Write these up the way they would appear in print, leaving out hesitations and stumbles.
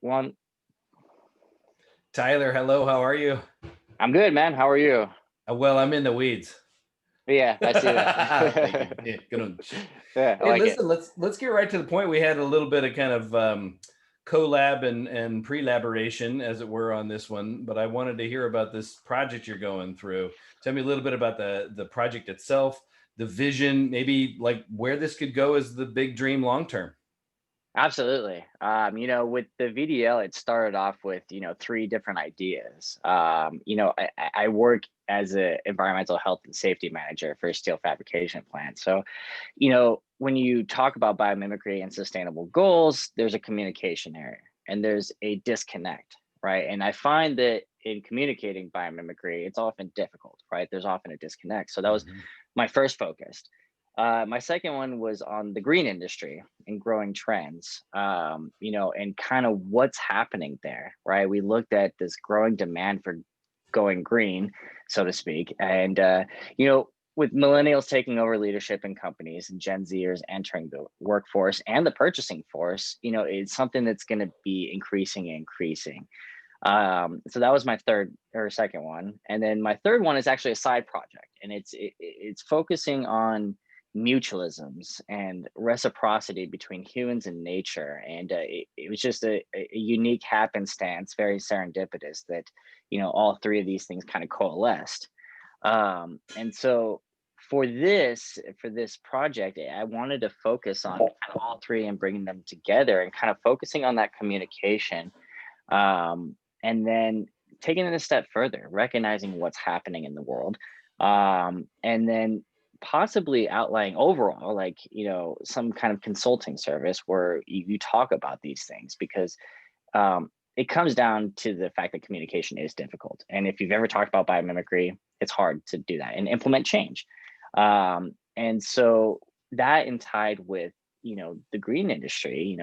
One. Tyler, hello. How are you? I'm good, man. How are you? Well, I'm in the weeds. Yeah, I see that. Thank you. Yeah, good on. Yeah, I Hey, like it. listen. Let's get right to the point. We had a little bit of kind of collab and pre-laboration, as it were, on this one. But I wanted to hear about this project you're going through. Tell me a little bit about the project itself, the vision, maybe like where this could go as the big dream long term. Absolutely. With the VDL, it started off with, three different ideas. I work as an environmental health and safety manager for a steel fabrication plant. So, when you talk about biomimicry and sustainable goals, there's a communication area and there's a disconnect, right? And I find that in communicating biomimicry, it's often difficult, right? There's often a disconnect. So that was Mhm. my first focus. My second one was on the green industry and growing trends, and kind of what's happening there, right? We looked at this growing demand for going green, so to speak. And, with millennials taking over leadership in companies and Gen Zers entering the workforce and the purchasing force, it's something that's going to be increasing and increasing. So that was my third or second one. And then my third one is actually a side project, and it's focusing on mutualisms and reciprocity between humans and nature. And it was just a unique happenstance, very serendipitous, that all three of these things kind of coalesced. And so for this project, I wanted to focus on kind of all three and bringing them together and kind of focusing on that communication, and then taking it a step further, recognizing what's happening in the world, and then possibly outlining overall, like, some kind of consulting service where you talk about these things, because it comes down to the fact that communication is difficult. And if you've ever talked about biomimicry, it's hard to do that and implement change. And so that, and tied with, the green industry,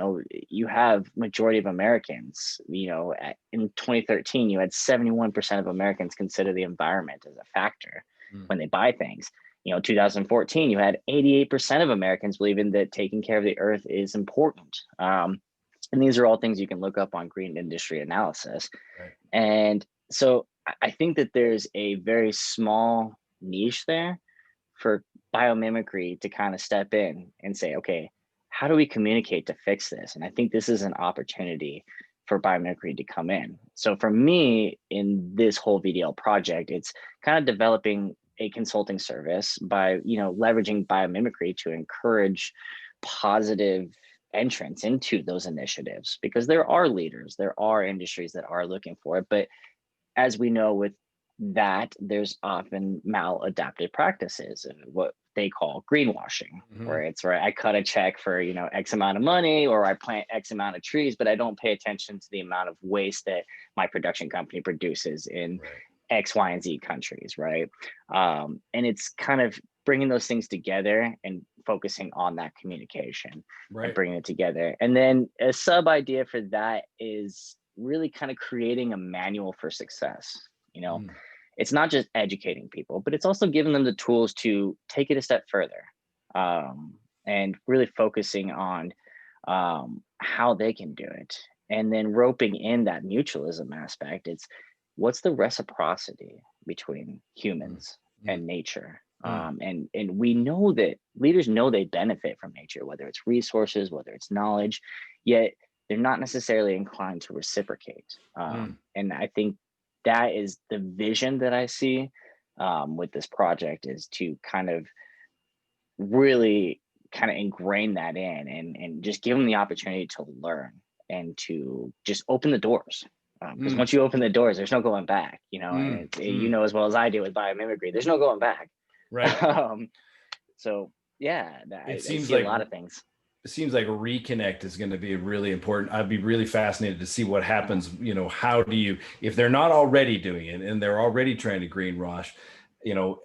you have majority of Americans, in 2013, you had 71% of Americans consider the environment as a factor Mm. when they buy things. 2014, you had 88% of Americans believing that taking care of the earth is important. And these are all things you can look up on green industry analysis. Right. And so I think that there's a very small niche there for biomimicry to kind of step in and say, okay, how do we communicate to fix this? And I think this is an opportunity for biomimicry to come in. So for me, in this whole VDL project, it's kind of developing a consulting service by, leveraging biomimicry to encourage positive entrance into those initiatives, because there are leaders, there are industries that are looking for it. But as we know, with that, there's often maladaptive practices, what they call greenwashing, Mhm. where it's, right, I cut a check for, X amount of money, or I plant X amount of trees, but I don't pay attention to the amount of waste that my production company produces in Right. X, Y, and Z countries, right? And it's kind of bringing those things together and focusing on that communication and Right. bringing it together. And then a sub idea for that is really kind of creating a manual for success. You know, Mm. it's not just educating people, but it's also giving them the tools to take it a step further, and really focusing on how they can do it. And then roping in that mutualism aspect. It's what's the reciprocity between Mm. humans Mm. and nature. Mm. And we know that leaders know they benefit from nature, whether it's resources, whether it's knowledge, yet they're not necessarily inclined to reciprocate. Mm. And I think that is the vision that I see, with this project, is to kind of really kind of ingrain that in, and just give them the opportunity to learn and to just open the doors. Because Mm. once you open the doors, there's no going back, and Mm. you Mm. know as well as I do with biomimicry, there's no going back. Right. um, so yeah, It I seems see a like lot of things. it seems like reconnect is going to be really important. I'd be really fascinated to see what Mhm. happens. How do you, if they're not already doing it and they're already trying to greenwash,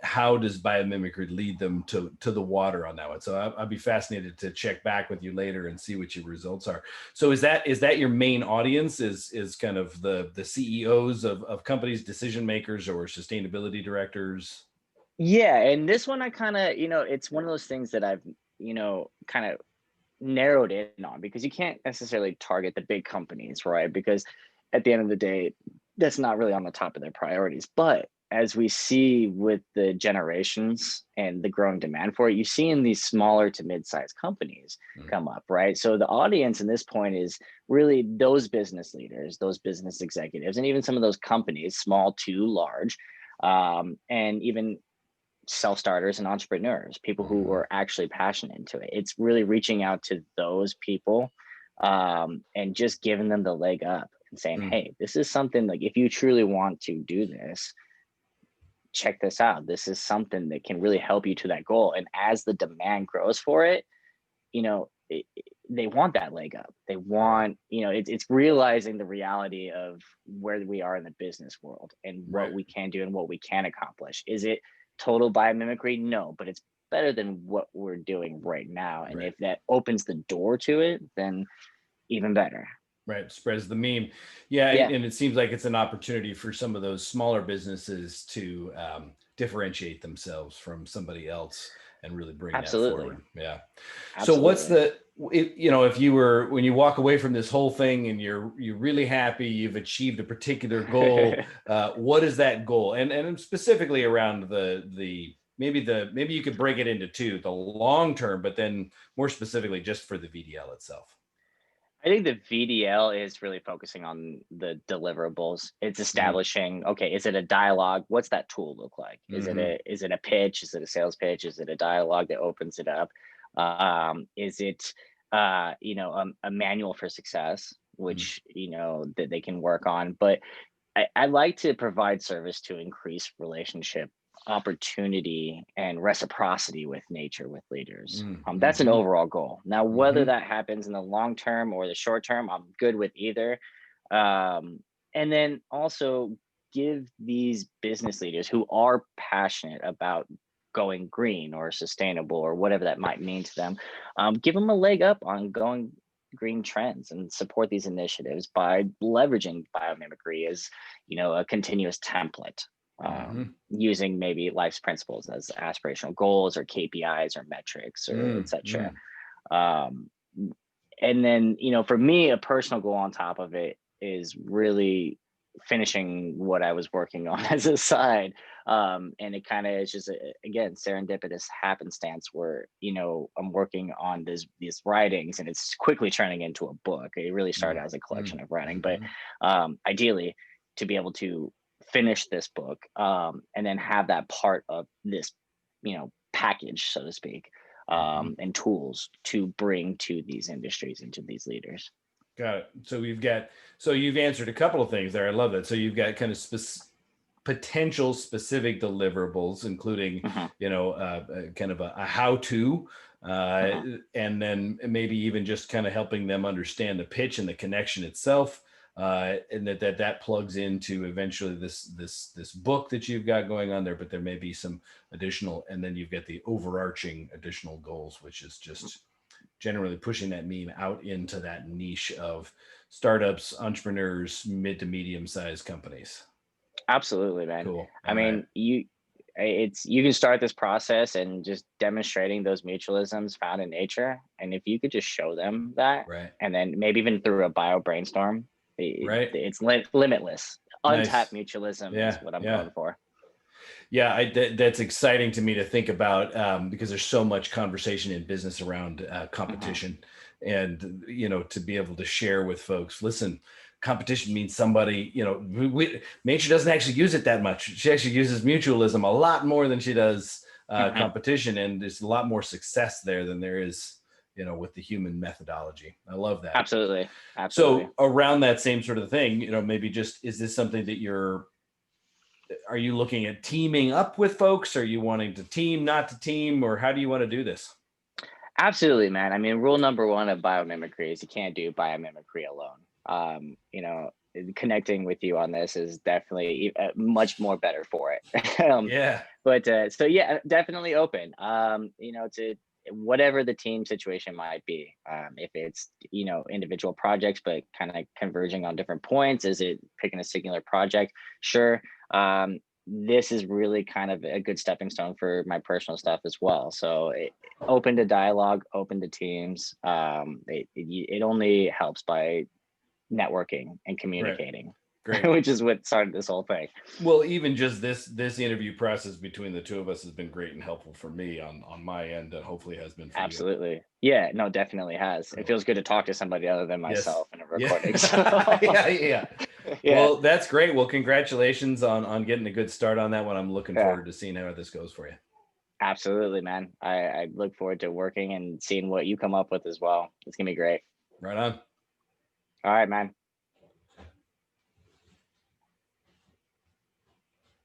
how does biomimicry lead them to the water on that one? So I'd be fascinated to check back with you later and see what your results are. So is that your main audience? Is kind of the CEOs of companies, decision makers, or sustainability directors? Yeah, and this one I kind of, it's one of those things that I've, kind of narrowed in on, because you can't necessarily target the big companies, right? Because at the end of the day, that's not really on the top of their priorities. But as we see with the generations and the growing demand for it, you see in these smaller to mid-sized companies Mm. come up, right? So the audience in this point is really those business leaders, those business executives, and even some of those companies, small to large, and even self-starters and entrepreneurs, people who Mhm. are actually passionate into it. It's really reaching out to those people, and just giving them the leg up and saying, Mm. hey, this is something, like, if you truly want to do this, check this out. This is something that can really help you to that goal. And as the demand grows for it, they want that leg up. They Right. want, it's realizing the reality of where we are in the business world and what Right. we can do and what we can accomplish. Is it total biomimicry? No, but it's better than what we're doing right now. And Right. if that opens the door to it, then even better. Right. Spreads the meme. Yeah. Yeah, And it seems like it's an opportunity for some of those smaller businesses to differentiate themselves from somebody else and really bring that absolutely. forward. Yeah. So what's Absolutely. if you were, when you walk away from this whole thing and you're really happy, you've achieved a particular goal, what is that goal? And specifically around maybe you could break it into two, the long term, but then more specifically just for the VDL itself. I think the VDL is really focusing on the deliverables. It's Mm. establishing, okay, is it a dialogue? What's that tool look like? Hmm. Is it a pitch? Is it a sales pitch? Is it a dialogue that opens it up? Is it a manual for success, Mm. which that they can work on? But I like to provide service to increase relationship opportunity and reciprocity with nature, with leaders. Mm. That's an Hmm. overall goal. Now, whether Hmm. that happens in the long term or the short term, I'm good with either. And then also give these business leaders who are passionate about going green or sustainable or whatever that might mean to them, give them a leg up on going green trends and support these initiatives by leveraging biomimicry as a continuous template, Hmm. using maybe life's principles as aspirational goals or KPIs or metrics or Mm. etc. Mm. um, and then for me, a personal goal on top of it is really finishing what I was working on as a side. And it kind of is just again serendipitous happenstance where I'm working on these writings and it's quickly turning into a book. It really started Mm. as a Mm. collection of writing, but Hmm. ideally to be able to finish this book, and then have that part of this package, so to speak, Hmm. and tools to bring to these industries and to these leaders. Got it. So you've answered a couple of things there. I love that. So you've got kind of potential specific deliverables, including, Mhm, kind of a how-to, uh, mhm. and then maybe even just kind of helping them understand the pitch and the connection itself, and that plugs into eventually this book that you've got going on there. But there may be some additional, and then you've got the overarching additional goals, which is just generally pushing that meme out into that niche of startups, entrepreneurs, mid to medium sized companies. Absolutely, man. Cool. I All right. mean, you can start this process and just demonstrating those mutualisms found in nature, and if you could just show them that, Right. and then maybe even through a bio brainstorm, Right. it's limitless. Untapped Nice. mutualism is Yeah. what I'm Yeah. going for. Yeah. That's exciting to me to think about, because there's so much conversation in business around Mhm. competition, and to be able to share with folks, listen, competition means somebody, nature doesn't actually use it that much. She actually uses mutualism a lot more than she does Mhm. competition, and there's a lot more success there than there is with the human methodology. I love that. Absolutely. Absolutely. So around that same sort of thing, maybe just, is this something that are you looking at teaming up with folks? Are you wanting to team, not to team, or how do you want to do this? Absolutely, man. I mean, rule number one of biomimicry is you can't do biomimicry alone. Connecting with you on this is definitely much more better for it. Yeah. But so yeah, definitely open. To whatever the team situation might be. If it's individual projects, but kind of converging on different points. Is it picking a singular project? Sure. this is really kind of a good stepping stone for my personal stuff as well. So open to dialogue, open to teams. It only helps by networking and Right. communicating, Great. which is what started this whole thing. Well, even just this interview process between the two of us has been great and helpful for me on my end, and hopefully has been for you. Absolutely. Yeah, no, definitely has. It So feels good to talk to somebody other than yes, myself in a yeah, recording. So yeah. yeah, Well, that's great. Well, congratulations on getting a good start on that one. I'm looking yeah, forward to seeing how this goes for you. absolutely, man. I look forward to working and seeing what you come up with as well. It's gonna be great. Right on. All right, man.